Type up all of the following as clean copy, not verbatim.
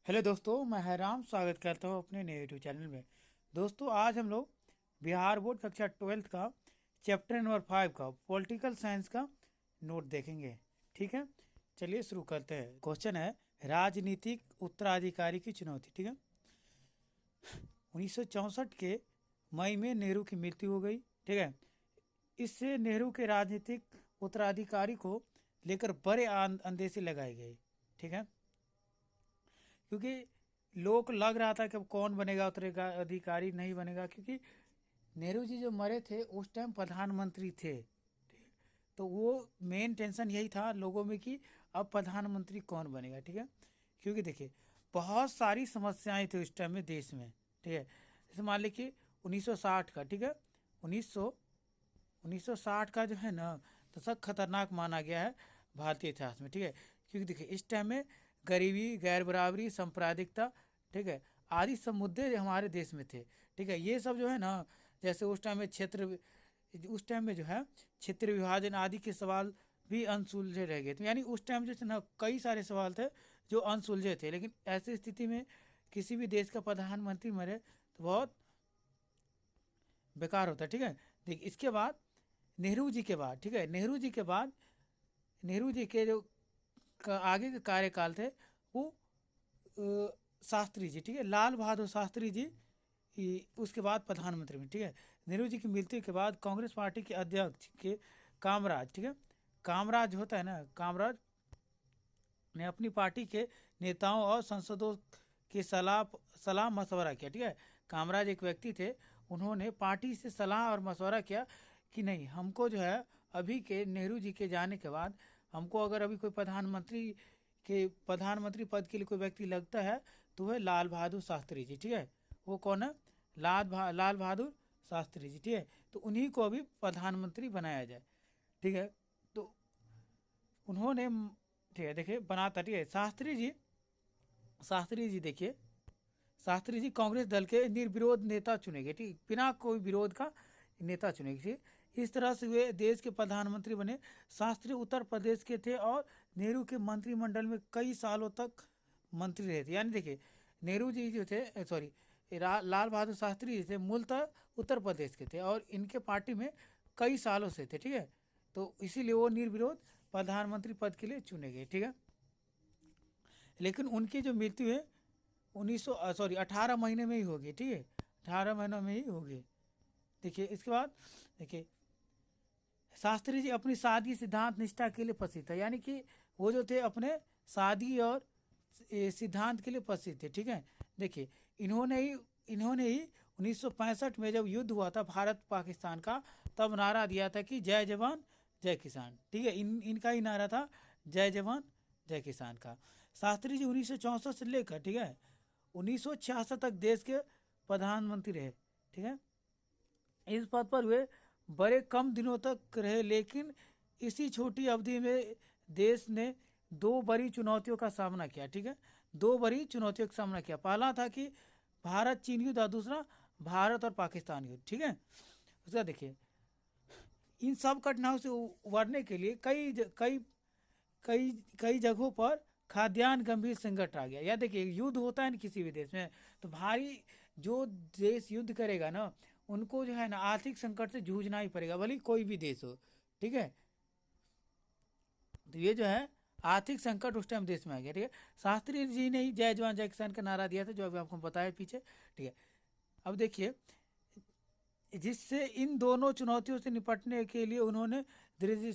Hello दोस्तों, मैं हैराम स्वागत करता हूँ अपने नए यूट्यूब चैनल में। दोस्तों, आज हम लोग बिहार बोर्ड कक्षा 12th का चैप्टर नंबर 5 का पॉलिटिकल साइंस का नोट देखेंगे। ठीक है, चलिए शुरू करते हैं। क्वेश्चन है राजनीतिक उत्तराधिकारी की चुनौती। ठीक है, 1964 के मई में नेहरू की मृत्यु हो गई। ठीक है, इससे नेहरू के राजनीतिक उत्तराधिकारी को लेकर बड़े अंदेशे लगाए गए। ठीक है, क्योंकि लोग लग रहा था कि अब कौन बनेगा उत्तराधिकारी, नहीं बनेगा, क्योंकि नेहरू जी जो मरे थे उस टाइम प्रधानमंत्री थे। तो वो मेन टेंशन यही था लोगों में कि अब प्रधानमंत्री कौन बनेगा। ठीक है, क्योंकि देखिए बहुत सारी समस्याएं थी उस टाइम में देश में। ठीक है, जैसे मान लीजिए 1960 का। ठीक है, 1960 का जो है ना दशक खतरनाक माना गया है भारतीय इतिहास में। ठीक है, क्योंकि देखिए इस टाइम में गरीबी, गैर बराबरी, सांप्रदायिकता, ठीक है, आदि सब मुद्दे हमारे देश में थे। ठीक है, ये सब जो है ना, जैसे उस टाइम में जो है क्षेत्र विभाजन आदि के सवाल भी अनसुलझे रह गए थे। यानी उस टाइम जो है ना कई सारे सवाल थे जो अनसुलझे थे। लेकिन ऐसी स्थिति में किसी भी देश का प्रधानमंत्री मरे तो बहुत बेकार होता है। ठीक है, देखिए इसके बाद नेहरू जी के बाद, ठीक है, नेहरू जी के जो आगे के कार्यकाल थे वो शास्त्री जी, ठीक है, लाल बहादुर शास्त्री जी उसके बाद प्रधानमंत्री में। ठीक है, नेहरू जी की मृत्यु के बाद कांग्रेस पार्टी के अध्यक्ष के कामराज, ठीक है, कामराज होता है ना, कामराज ने अपनी पार्टी के नेताओं और सांसदों के सलाह मशवरा किया। ठीक है, कामराज एक व्यक्ति थे, उन्होंने पार्टी से सलाह और मशवरा किया कि नहीं, हमको जो है अभी के नेहरू जी के जाने के बाद हमको अगर अभी कोई प्रधानमंत्री पद के लिए कोई व्यक्ति लगता है तो वह लाल बहादुर शास्त्री जी। ठीक है, वो कौन है? लाल बहादुर शास्त्री जी। ठीक है, तो उन्हीं को अभी प्रधानमंत्री बनाया जाए। ठीक है, तो उन्होंने, ठीक है, देखिए बनाता, ठीक है, शास्त्री जी देखिए, शास्त्री जी कांग्रेस दल के निर्विरोध नेता चुने गए। ठीक, बिना कोई विरोध का नेता चुने गए। इस तरह से वे देश के प्रधानमंत्री बने। शास्त्री उत्तर प्रदेश के थे और नेहरू के मंत्रिमंडल में कई सालों तक मंत्री रहे थे। यानी देखिए नेहरू जी जो थे, सॉरी, लाल बहादुर शास्त्री जी थे, मूलतः उत्तर प्रदेश के थे और इनके पार्टी में कई सालों से थे। ठीक है, तो इसीलिए वो निर्विरोध प्रधानमंत्री पद के लिए चुने गए। ठीक है, लेकिन उनकी जो मृत्यु है 18 महीने में ही होगी। ठीक है, 18 महीनों में ही होगी। देखिए इसके बाद देखिए शास्त्री जी अपनी सादगी सिद्धांत निष्ठा के लिए प्रसिद्ध है। यानी कि वो जो थे अपने सादगी और सिद्धांत के लिए प्रसिद्ध थे। ठीक है, देखिए इन्होंने ही 1965 में जब युद्ध हुआ था भारत पाकिस्तान का, तब नारा दिया था कि जय जवान जय किसान। ठीक है, इनका ही नारा था जय जवान जय किसान का। शास्त्री जी 1964 से लेकर, ठीक है, 1966 तक देश के प्रधानमंत्री रहे। ठीक है, इस पद पर वे बड़े कम दिनों तक रहे, लेकिन इसी छोटी अवधि में देश ने दो बड़ी चुनौतियों का सामना किया। ठीक है, दो बड़ी चुनौतियों का सामना किया। पहला था कि भारत चीन युद्ध और दूसरा भारत और पाकिस्तान युद्ध। ठीक है, उसका देखिए इन सब कठिनाइयों से उबरने के लिए कई कई जगहों पर खाद्यान्न गंभीर संकट आ गया। या देखिए युद्ध होता है ना किसी भी देश में, तो भारी जो देश युद्ध करेगा ना उनको जो है ना आर्थिक संकट से जूझना ही पड़ेगा, भले कोई भी देश हो। ठीक है, तो ये जो है आर्थिक संकट उस टाइम देश में आ गया। ठीक है, शास्त्री जी ने ही जय जवान जय किसान का नारा दिया था, जो अभी आपको बताया पीछे। ठीक है, अब देखिए जिससे इन दोनों चुनौतियों से निपटने के लिए उन्होंने दृढ़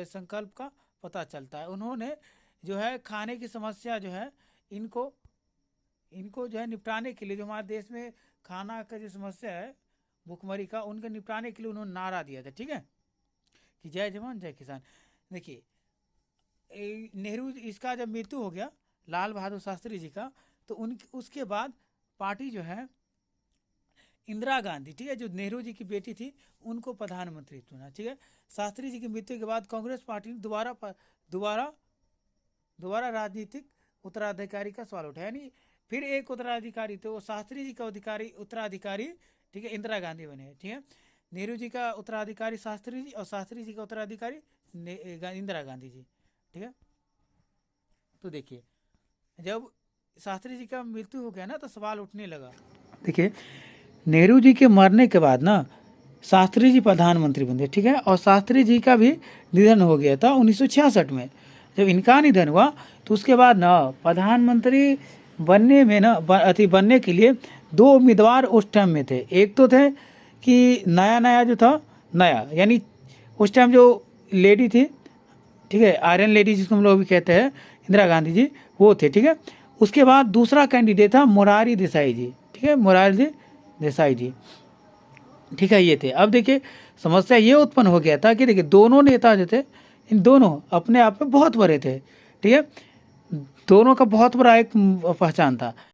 संकल्प का पता चलता है। उन्होंने जो है खाने की समस्या जो है इनको इनको जो है निपटाने के लिए, जो हमारे देश में खाना का जो समस्या है भुखमरी का, उनके निपटाने के लिए उन्होंने नारा दिया था। ठीक है, कि जय जवान जय किसान। देखिए नेहरू इसका जब मृत्यु हो गया लाल बहादुर शास्त्री जी का, तो उन उसके बाद पार्टी जो है इंदिरा गांधी, ठीक है, जो नेहरू जी की बेटी थी, उनको प्रधानमंत्री चुना। ठीक है, शास्त्री जी की मृत्यु के बाद कांग्रेस पार्टी ने दोबारा दोबारा राजनीतिक उत्तराधिकारी का सवाल उठाया। यानी फिर एक उत्तराधिकारी, तो वो शास्त्री जी का उत्तराधिकारी, ठीक है, इंदिरा गांधी बने। ठीक है, नेहरू जी का उत्तराधिकारी शास्त्री जी और शास्त्री जी का उत्तराधिकारी इंदिरा गांधी जी। ठीक है, तो देखिए जब शास्त्री जी का मृत्यु हो गया ना तो सवाल उठने लगा। देखिए, नेहरू जी के मरने के बाद ना शास्त्री जी प्रधानमंत्री बने, ठीक है, और शास्त्री जी का भी निधन हो गया था 1966 में। जब इनका निधन हुआ तो उसके बाद ना प्रधानमंत्री बनने में ना बनने के लिए दो उम्मीदवार उस टाइम में थे। एक तो थे कि नया जो था, नया यानी उस टाइम जो लेडी थी, ठीक है, आयरन लेडी जिसको हम लोग भी कहते हैं, इंदिरा गांधी जी, वो थे, ठीक है। उसके बाद दूसरा कैंडिडेट था मोरारी देसाई जी, ठीक है, मोरारी देसाई जी, ठीक है, ये थे। अब देखिए समस्या ये उत्पन्न हो गया था कि देखिए दोनों नेता जो थे, इन दोनों अपने आप में बहुत बड़े थे, ठीक है, दोनों का बहुत बड़ा एक पहचान था।